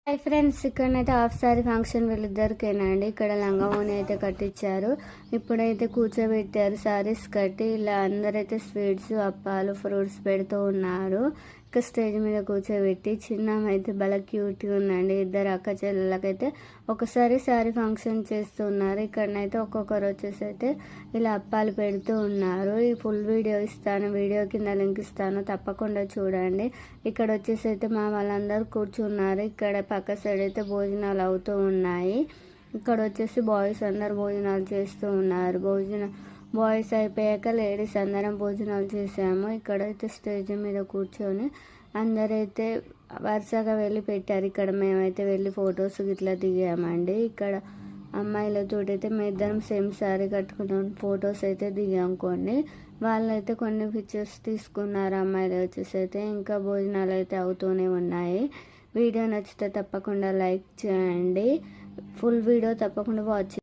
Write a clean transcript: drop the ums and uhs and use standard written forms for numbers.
Hi friends, ఇక్కడనైతే half sari function వీళ్ళిద్దరికేనండి. ఇక్కడ లంగావోని అయితే కట్టించారు. ఇప్పుడైతే కూర్చోబెట్టారు సారీస్ కట్టి. ఇలా అందరైతే స్వీట్స్, అప్పాలు, ఫ్రూట్స్ పెడుతూ ఉన్నారు. ఇక స్టేజ్ మీద కూర్చోబెట్టి చిన్నమైతే భలే క్యూట్గా ఉందండి. ఇద్దరు అక్క చెల్లెలకైతే ఒకసారి సారీ ఫంక్షన్ చేస్తున్నారు. ఇక్కడనైతే ఒక్కొక్కరు వచ్చేసి అయితే ఇలా అప్పాలు పెడుతూ ఉన్నారు. ఈ ఫుల్ వీడియో ఇస్తాను, వీడియో కింద లింక్ ఇస్తాను, తప్పకుండా చూడండి. ఇక్కడ వచ్చేసి అయితే మా వాళ్ళందరూ కూర్చున్నారు. ఇక్కడ పక్క సైడ్ అయితే భోజనాలు అవుతూ ఉన్నాయి. ఇక్కడ వచ్చేసి బాయ్స్ అందరు భోజనాలు చేస్తూ ఉన్నారు. బాయ్స్ అయిపోయాక లేడీస్ అందరం భోజనాలు చేసాము. ఇక్కడైతే స్టేజ్ మీద కూర్చొని అందరైతే వరుసగా వెళ్ళి పెట్టారు. ఇక్కడ మేమైతే వెళ్ళి ఫొటోస్ ఇట్లా దిగామండి. ఇక్కడ అమ్మాయిలతో అయితే మేము ఇద్దరం సేమ్ శారీ కట్టుకున్నాం, ఫొటోస్ అయితే దిగాం కొన్ని. వాళ్ళైతే కొన్ని పిక్చర్స్ తీసుకున్నారు. అమ్మాయిలు వచ్చేసి అయితే ఇంకా భోజనాలు అయితే అవుతూనే ఉన్నాయి. వీడియో నచ్చితే తప్పకుండా లైక్ చేయండి. ఫుల్ వీడియో తప్పకుండా వాచ్